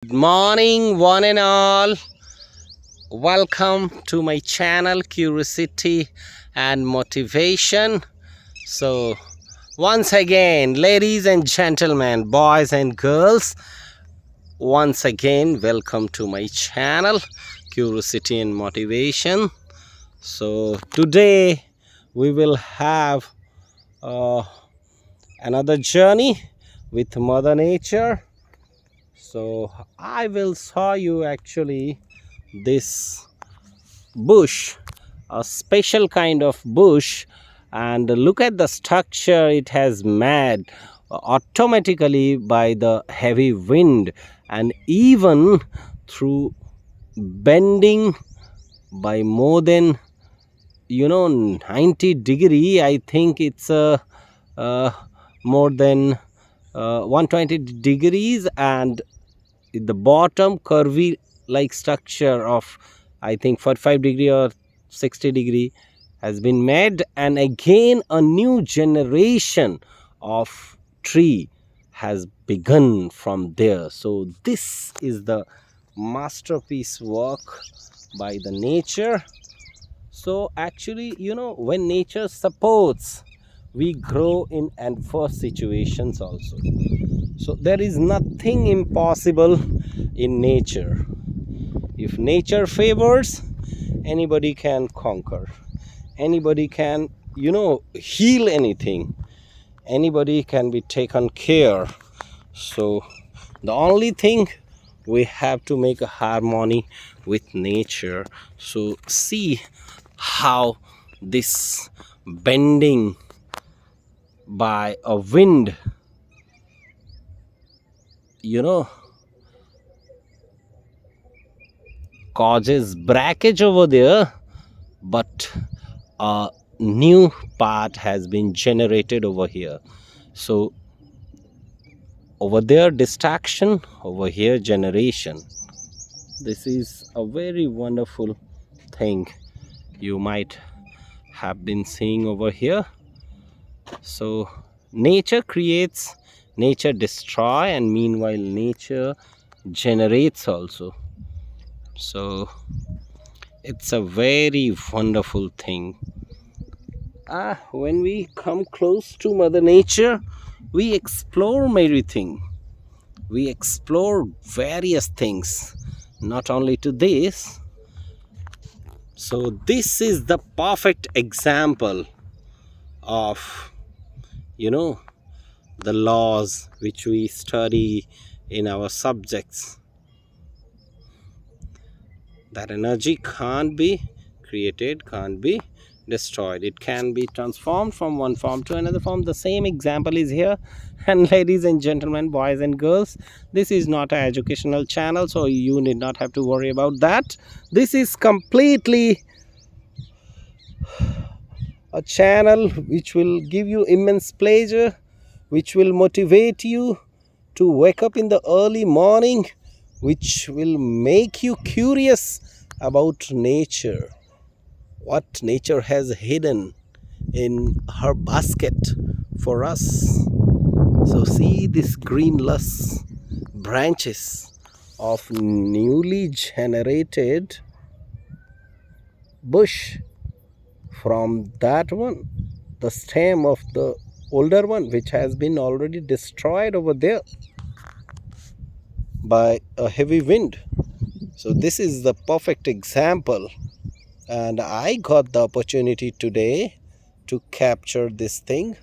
Good morning, one and all. Welcome to my channel, Curiosity and Motivation. So, once again, ladies and gentlemen, boys and girls, once again, welcome to my channel, Curiosity and Motivation. So, today we will have uh, another journey with Mother Nature. So, I will show you actually this bush, a special kind of bush, and look at the structure it has made automatically by the heavy wind, and even through bending by more than 90 degree. I think it's uh, more than 120 degrees, and the bottom curvy like structure of I think 45 degree or 60 degree has been made, and again a new generation of tree has begun from there. So this is the masterpiece work by the nature. So actually, when nature supports, we grow in adverse situations also. So there is nothing impossible in nature. If nature favors, anybody can conquer. Anybody can, heal anything. Anybody can be taken care. So the only thing, we have to make a harmony with nature. So see how this bending by a wind, you know causes breakage over there, but a new path has been generated over here. So over there distraction, over here generation. This is a very wonderful thing you might have been seeing over here. So nature creates, nature destroy, and meanwhile nature generates also. So it's a very wonderful thing. When we come close to Mother Nature, we explore everything. We explore various things, not only to this. So this is the perfect example of, you know, the laws which we study in our subjects. That energy can't be created, can't be destroyed. It can be transformed from one form to another form. The same example is here. And ladies and gentlemen, boys and girls, this is not an educational channel, so you need not have to worry about that. This is completely a channel which will give you immense pleasure, which will motivate you to wake up in the early morning, which will make you curious about nature, what nature has hidden in her basket for us. So see this green lush branches of newly generated bush, from that one the stem of the older one which has been already destroyed over there by a heavy wind. So this is the perfect example, and I got the opportunity today to capture this thing.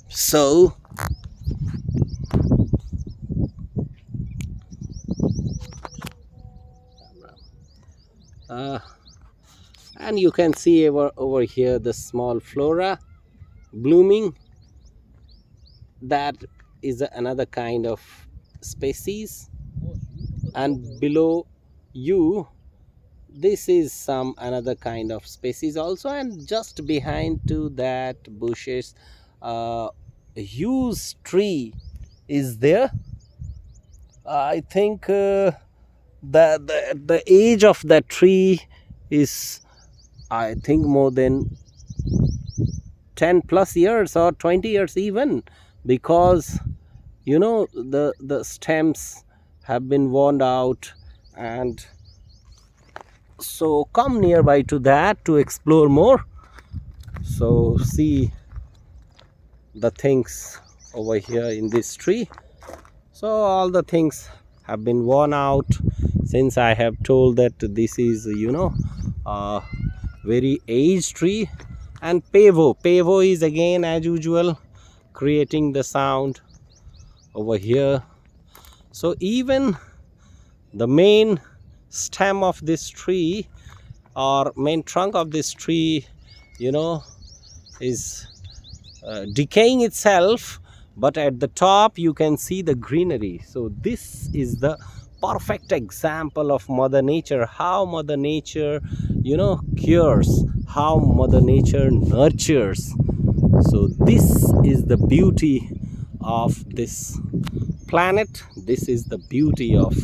So and you can see over here the small flora blooming. That is another kind of species, and below you this is some another kind of species also, and just behind to that bushes a huge tree is there. I think the age of that tree is, I think, more than 10 plus years or 20 years even, because you know, the stems have been worn out. And so come nearby to that to explore more. So see the things over here in this tree. So all the things have been worn out, since I have told that this is, you know, a very aged tree. And pavo is again as usual creating the sound over here. So even the main stem of this tree, or main trunk of this tree, you know, is decaying itself, but at the top you can see the greenery. So this is the perfect example of Mother Nature, how Mother Nature, you know, cures, how Mother Nature nurtures. So this is the beauty of this planet. This is the beauty of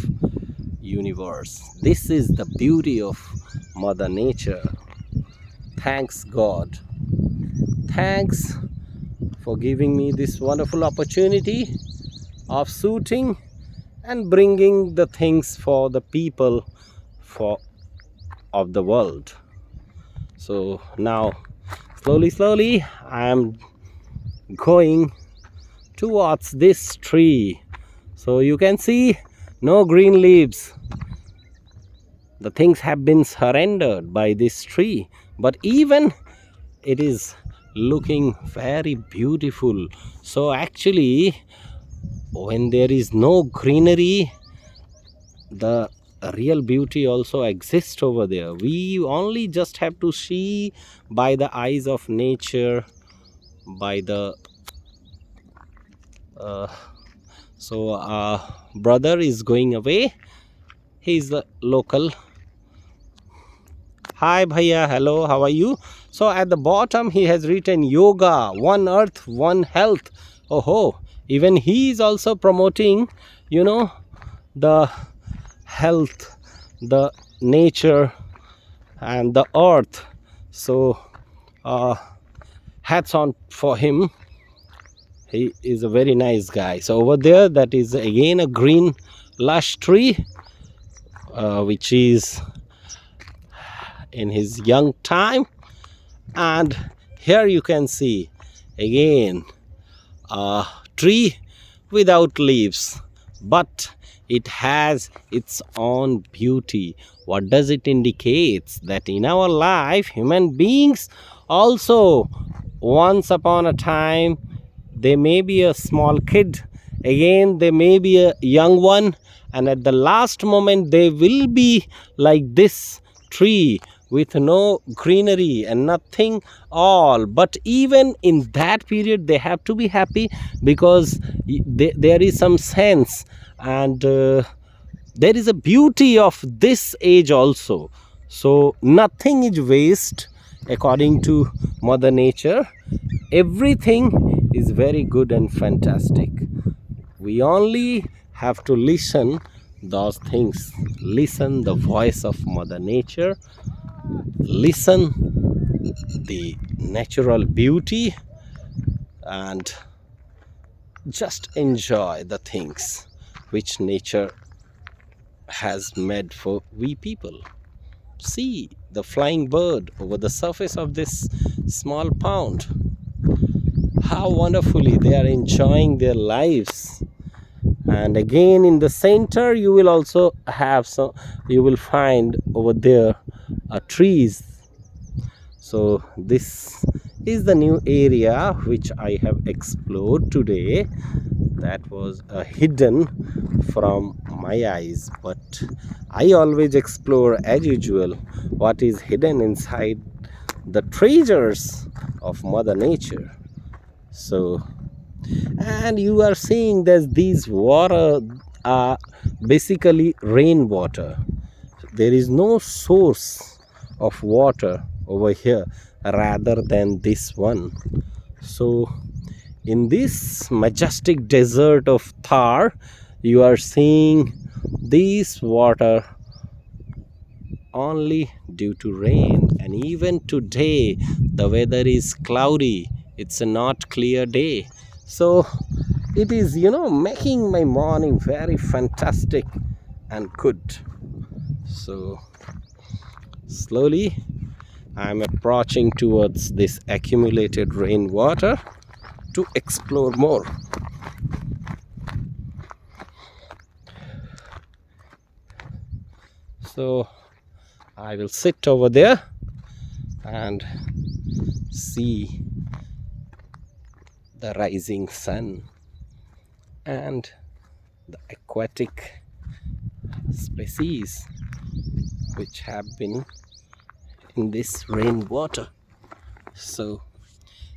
universe. This is the beauty of Mother Nature. Thanks God. Thanks for giving me this wonderful opportunity of shooting and bringing the things for the people for of the world. So now slowly I am going towards this tree. So you can see no green leaves. The things have been surrendered by this tree, but even it is looking very beautiful. So actually, when there is no greenery, the real beauty also exists over there. We only just have to see by the eyes of nature, by the brother is going away. He's the local. Hi bhaiya, hello, how are you? So at the bottom he has written yoga, one earth, one health. Oh, even he is also promoting, you know, the health, the nature and the earth. So hats on for him. He is a very nice guy. So over there, that is again a green lush tree, which is in his young time. And here you can see again a tree without leaves, but it has its own beauty. What does it indicate? That in our life, human beings also, once upon a time, they may be a small kid, again they may be a young one, and at the last moment they will be like this tree with no greenery and nothing all. But even in that period they have to be happy, because there is some sense, and there is a beauty of this age also. So nothing is waste according to Mother Nature. Everything is very good and fantastic. We only have to listen those things, listen the voice of Mother Nature, listen the natural beauty, and just enjoy the things which nature has made for we people. See the flying bird over the surface of this small pond, how wonderfully they are enjoying their lives. And again in the center you will also have some, you will find over there trees. So this is the new area which I have explored today, that was hidden from my eyes, but I always explore as usual what is hidden inside the treasures of Mother Nature. So, and you are seeing that these water are basically rainwater. There is no source of water over here rather than this one. So in this majestic desert of Thar, you are seeing this water only due to rain. And even today the weather is cloudy, it's a not clear day. So it is, making my morning very fantastic and good. So slowly I'm approaching towards this accumulated rainwater to explore more. So I will sit over there and see the rising sun and the aquatic species which have been in this rainwater. So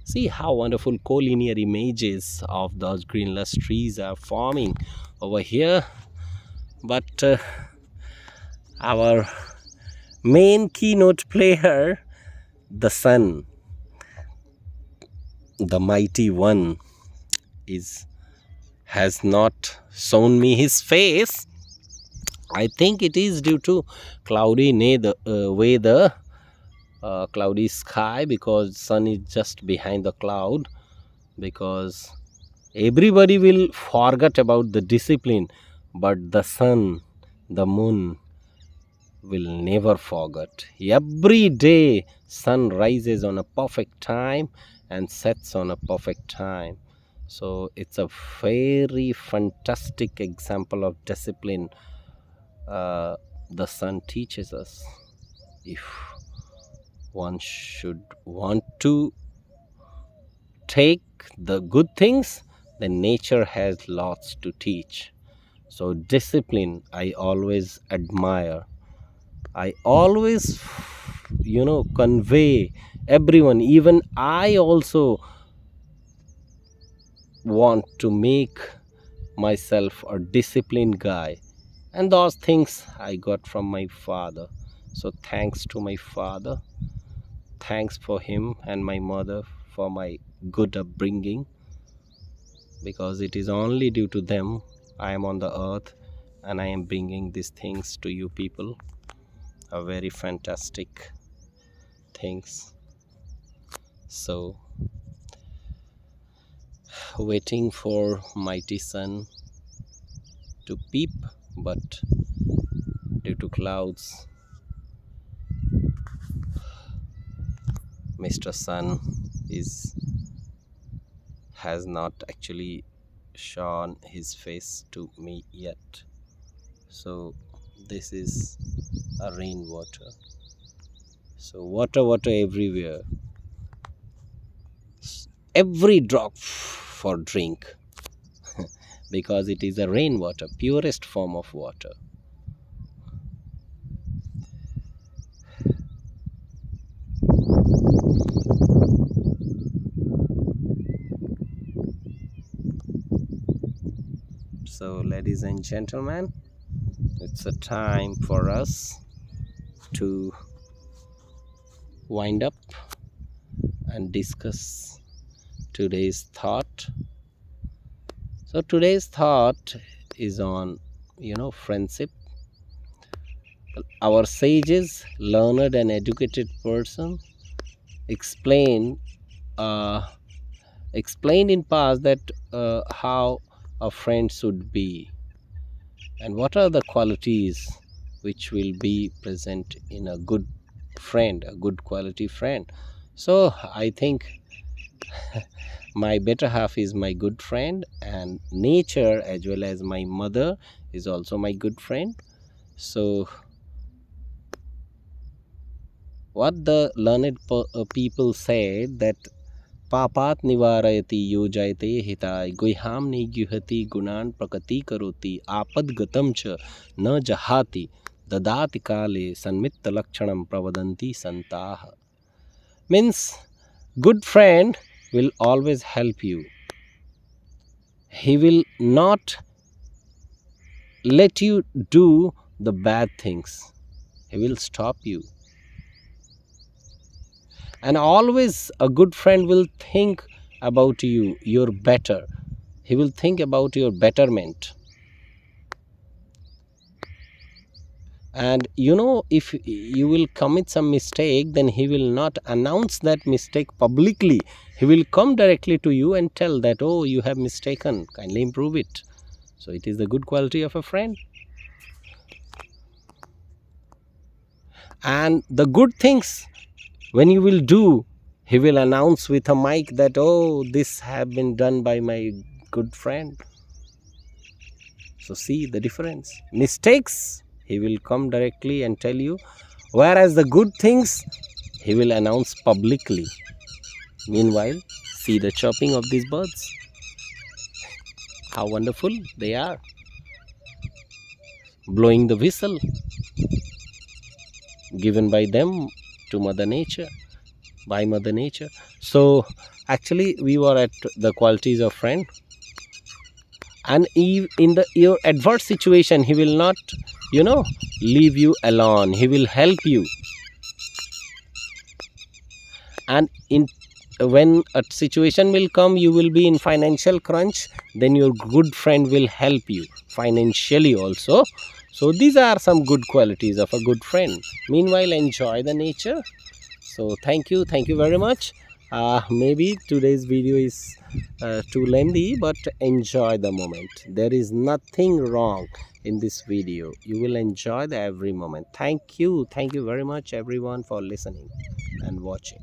see how wonderful collinear images of those green lush trees are forming over here. But our main keynote player, the sun, the mighty one, has not shown me his face. I think it is due to cloudy weather, cloudy sky, because sun is just behind the cloud. Because everybody will forget about the discipline, but the sun, the moon will never forget. Every day sun rises on a perfect time and sets on a perfect time. So it's a very fantastic example of discipline the sun teaches us. If one should want to take the good things, then nature has lots to teach. So discipline I always admire. I always, convey everyone. Even I also want to make myself a disciplined guy. And those things I got from my father. So thanks to my father. Thanks for him and my mother for my good upbringing. Because it is only due to them I am on the earth and I am bringing these things to you people. A very fantastic things. So waiting for mighty sun to peep, but due to clouds Mr. Sun has not actually shown his face to me yet. So this is a rainwater. So water everywhere. Every drop for drink because it is a rainwater, purest form of water. So ladies and gentlemen, it's a time for us to wind up and discuss today's thought. So today's thought is on, friendship. Our sages, learned and educated person explained in past that how a friend should be and what are the qualities which will be present in a good friend, a good quality friend. So I think my better half is my good friend, and nature as well as my mother is also my good friend. So what the learned people said that पापात निवारयति योजयते हिताय गुह्याम निगुहति गुणान प्रकृति करोति आपद गतम च न जहाति ददाति काले सन्मित्त लक्षणम प्रवदन्ति संताः. Means good friend will always help you. He will not let you do the bad things. He will stop you. And always a good friend will think about you, your better. He will think about your betterment. And you know, if you will commit some mistake, then he will not announce that mistake publicly. He will come directly to you and tell that, oh, you have mistaken, kindly improve it. So it is the good quality of a friend. And the good things when you will do, he will announce with a mic that, oh, this have been done by my good friend. So see the difference. Mistakes, he will come directly and tell you, whereas the good things, he will announce publicly. Meanwhile, see the chirping of these birds. How wonderful they are. Blowing the whistle given by them to Mother Nature, by Mother Nature. So actually we were at the qualities of friend. And in your adverse situation, he will not, leave you alone. He will help you. And when a situation will come, you will be in financial crunch, then your good friend will help you financially also. So these are some good qualities of a good friend. Meanwhile, enjoy the nature. So thank you very much. Maybe today's video is too lengthy, but enjoy the moment. There is nothing wrong in this video. You will enjoy the every moment. Thank you very much everyone for listening and watching.